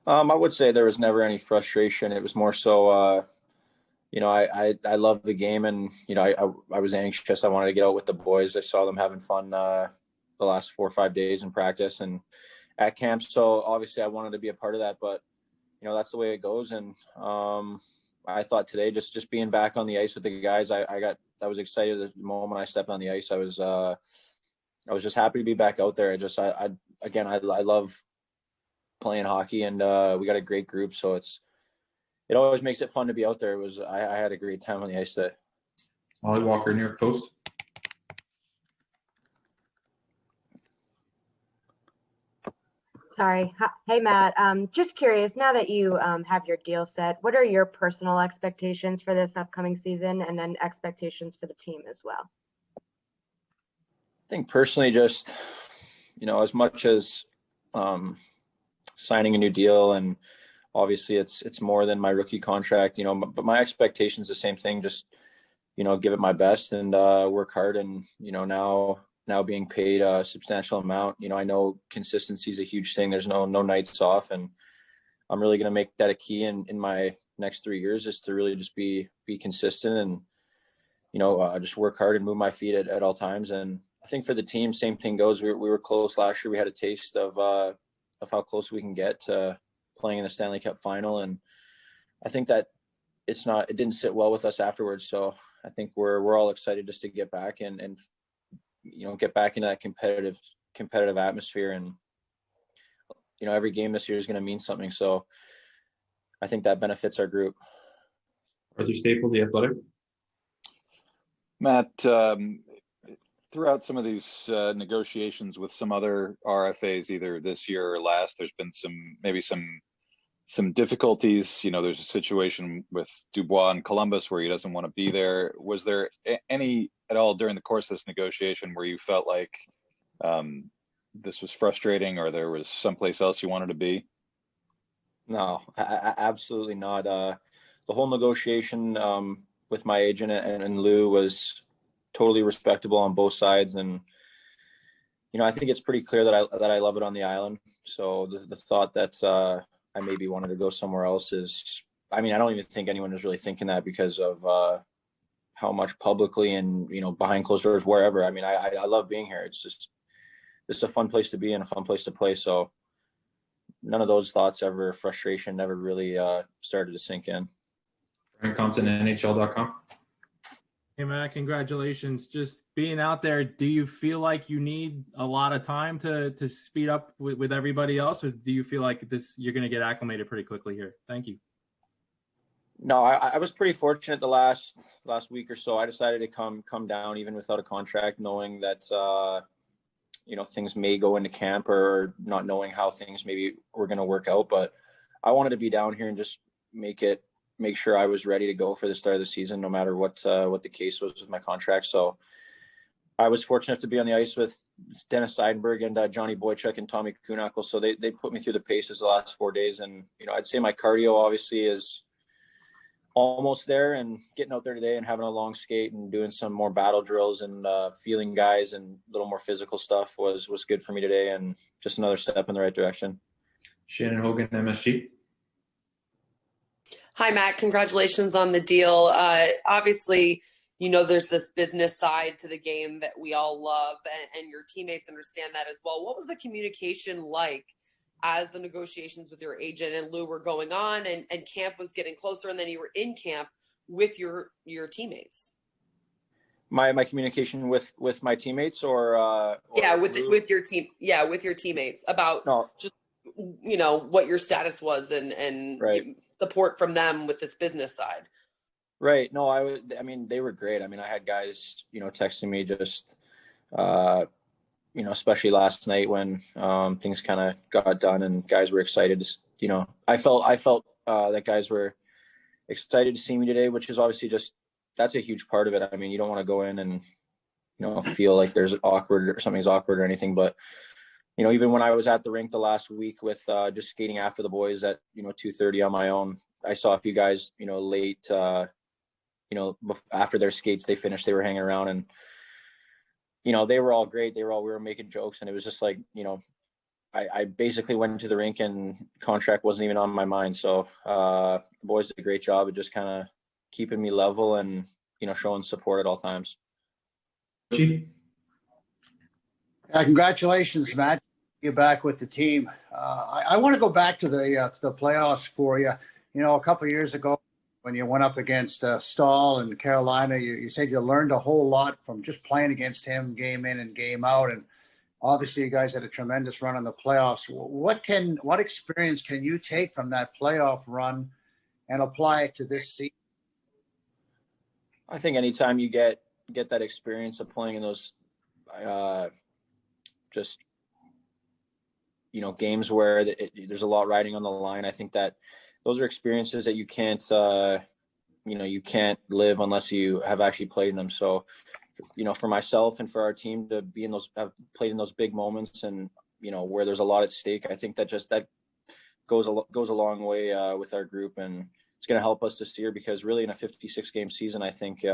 I would say there was never any frustration. It was more so, I love the game, and I was anxious. I wanted to get out with the boys. I saw them having fun the last 4 or 5 days in practice and at camp. So obviously, I wanted to be a part of that. But that's the way it goes. And I thought today, just being back on the ice with the guys, I was excited the moment I stepped on the ice. I was just happy to be back out there. I love playing hockey, and we got a great group, so it always makes it fun to be out there. I had a great time on the ice today. Ollie Walker, New York Post. Sorry. Hey, Matt. Just curious, now that you have your deal set, what are your personal expectations for this upcoming season, and then expectations for the team as well? I think personally, just as much as signing a new deal, and obviously it's more than my rookie contract, but my expectations the same thing. Just give it my best and work hard, and now being paid a substantial amount. I know consistency is a huge thing. There's no nights off, and I'm really going to make that a key in my next 3 years, is to really just be consistent and just work hard and move my feet at all times. And I think for the team, same thing goes. We were close last year. We had a taste of how close we can get to playing in the Stanley Cup final, and I think that it didn't sit well with us afterwards. So I think we're all excited just to get back and get back into that competitive atmosphere. And every game this year is going to mean something, so I think that benefits our group. Arthur Staple, The Athletic. Matt, throughout some of these negotiations with some other RFAs, either this year or last, there's been some difficulties. There's a situation with Dubois in Columbus where he doesn't want to be there. Was there any at all during the course of this negotiation where you felt like this was frustrating, or there was someplace else you wanted to be? No, absolutely not. The whole negotiation with my agent and Lou was totally respectable on both sides, and I think it's pretty clear that I love it on the island. So the thought that I maybe wanted to go somewhere else is, I don't even think anyone was really thinking that, because of how much publicly and behind closed doors, wherever. I love being here. It's a fun place to be and a fun place to play. So none of those thoughts frustration never really started to sink in. Brian Compton, NHL.com. Hey, Matt, congratulations. Just being out there, do you feel like you need a lot of time to speed up with everybody else, or do you feel like you're going to get acclimated pretty quickly here? Thank you. No, I was pretty fortunate the last week or so. I decided to come down even without a contract, knowing that things may go into camp, or not knowing how things maybe were going to work out. But I wanted to be down here and just make sure I was ready to go for the start of the season, no matter what the case was with my contract. So I was fortunate to be on the ice with Dennis Seidenberg and Johnny Boychuk and Tommy Kuhnackel. So they put me through the paces the last 4 days. And, I'd say my cardio obviously is almost there, and getting out there today and having a long skate and doing some more battle drills and feeling guys and a little more physical stuff was good for me today, and just another step in the right direction. Shannon Hogan, MSG. Hi, Matt. Congratulations on the deal. Obviously, there's this business side to the game that we all love, and your teammates understand that as well. What was the communication like as the negotiations with your agent and Lou were going on, and camp was getting closer, and then you were in camp with your teammates? My communication with my teammates, or with your team, with your teammates about just what your status was and right. Support from them with this business side. Right. No, they were great. I had guys, texting me just, especially last night when things kind of got done and guys were excited. I felt that guys were excited to see me today, which is obviously that's a huge part of it. You don't want to go in and, feel like there's awkward or something's awkward or anything, but even when I was at the rink the last week with just skating after the boys at 2:30 on my own, I saw a few guys late after their skates they finished, they were hanging around, and they were all great. We were making jokes, and it was just like I basically went to the rink and contract wasn't even on my mind. So the boys did a great job of just kind of keeping me level and, showing support at all times. Congratulations, Matt. You're back with the team. I want to go back to the playoffs for you. A couple of years ago when you went up against Stahl in Carolina, you said you learned a whole lot from just playing against him game in and game out. And obviously you guys had a tremendous run in the playoffs. What experience can you take from that playoff run and apply it to this season? I think anytime you get that experience of playing in those games where there's a lot riding on the line, I think that those are experiences that you can't live unless you have actually played in them. So, for myself and for our team to have played in those big moments and, where there's a lot at stake, I think that goes a long way with our group, and it's going to help us this year because really in a 56 game season, I think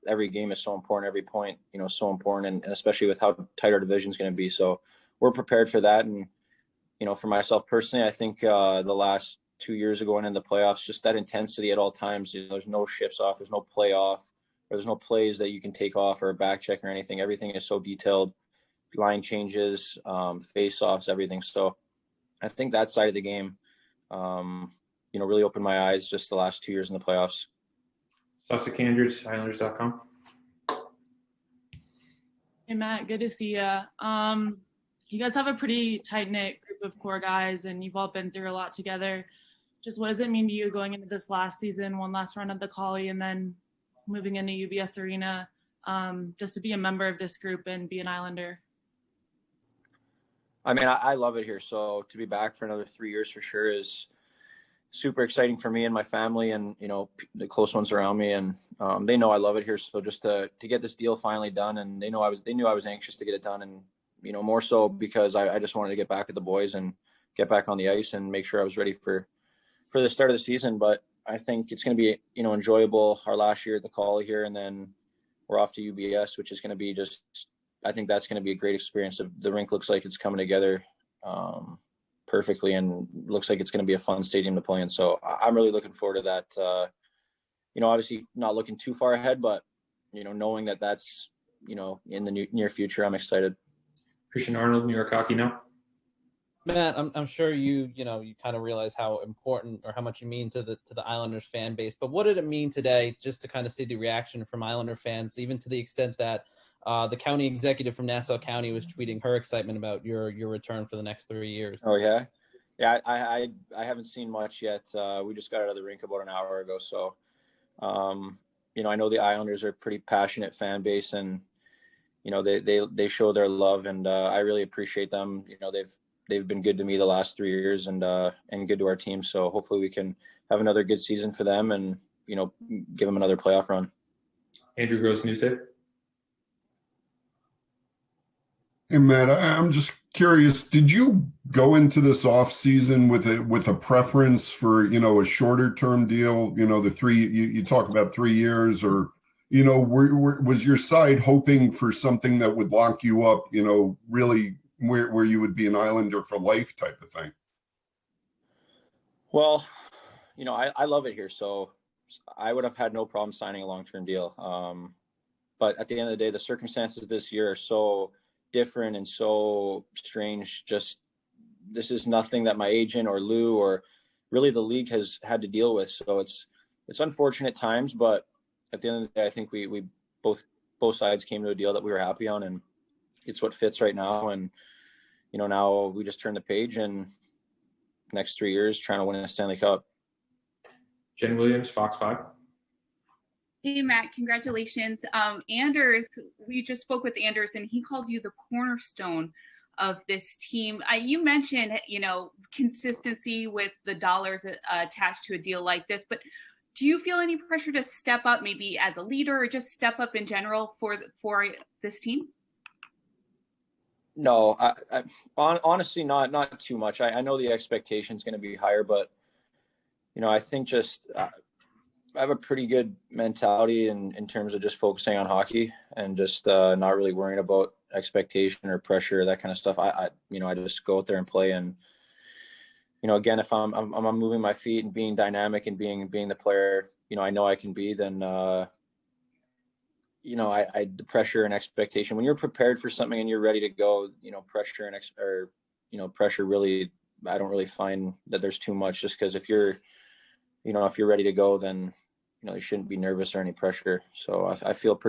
every game is so important, every point, so important, and especially with how tight our division is going to be. So we're prepared for that. And, for myself personally, I think the last 2 years ago and in the playoffs, just that intensity at all times, there's no shifts off, there's no play off, or there's no plays that you can take off or a back check or anything. Everything is so detailed, line changes, face offs, everything. So I think that side of the game, really opened my eyes just the last 2 years in the playoffs. Sussex Andrews, Islanders.com. Hey, Matt, good to see you. You guys have a pretty tight-knit group of core guys, and you've all been through a lot together. Just what does it mean to you going into this last season, one last run at the Collie, and then moving into UBS Arena, just to be a member of this group and be an Islander? I mean, I love it here. So to be back for another 3 years for sure is super exciting for me and my family and, the close ones around me. And they know I love it here. So just to get this deal finally done, and they knew I was anxious to get it done. And, more so because I just wanted to get back with the boys and get back on the ice and make sure I was ready for the start of the season. But I think it's going to be, enjoyable our last year at the Collie here. And then we're off to UBS, which is going to be I think that's going to be a great experience. The rink looks like it's coming together perfectly and looks like it's going to be a fun stadium to play in. So I'm really looking forward to that. Obviously not looking too far ahead, but, knowing that that's, in the near future, I'm excited. Christian Arnold, New York Hockey Now. Matt, I'm sure you kind of realize how important or how much you mean to the Islanders fan base. But what did it mean today just to kind of see the reaction from Islander fans, even to the extent that the county executive from Nassau County was tweeting her excitement about your return for the next 3 years? Oh yeah. Yeah. I haven't seen much yet. We just got out of the rink about an hour ago. So, I know the Islanders are a pretty passionate fan base and, they show their love and I really appreciate them. They've been good to me the last 3 years and good to our team. So hopefully we can have another good season for them and, give them another playoff run. Andrew Gross, Newsday. Hey, Matt, I'm just curious, did you go into this off season with a preference for, a shorter term deal, you talk about 3 years or, was your side hoping for something that would lock you up, really where you would be an Islander for life type of thing? Well, I love it here. So I would have had no problem signing a long-term deal. But at the end of the day, the circumstances this year are so different and so strange. Just this is nothing that my agent or Lou or really the league has had to deal with. So it's unfortunate times, but at the end of the day, I think we both sides came to a deal that we were happy on, and it's what fits right now. And now we just turn the page and next 3 years trying to win a Stanley Cup. Jen Williams, Fox 5. Hey, Matt, congratulations. Anders, we just spoke with Anders, and he called you the cornerstone of this team. You mentioned, consistency with the dollars attached to a deal like this, but do you feel any pressure to step up maybe as a leader or just step up in general for this team? No, I honestly not too much. I know the expectation is going to be higher, but, I think just I have a pretty good mentality in terms of just focusing on hockey and just not really worrying about expectation or pressure, that kind of stuff. I just go out there and play. And, again, if I'm moving my feet and being dynamic and being the player, I know I can be, then, the pressure and expectation, when you're prepared for something and you're ready to go, pressure and pressure really, I don't really find that there's too much, just because if you're ready to go, then, you shouldn't be nervous or any pressure. So I feel pretty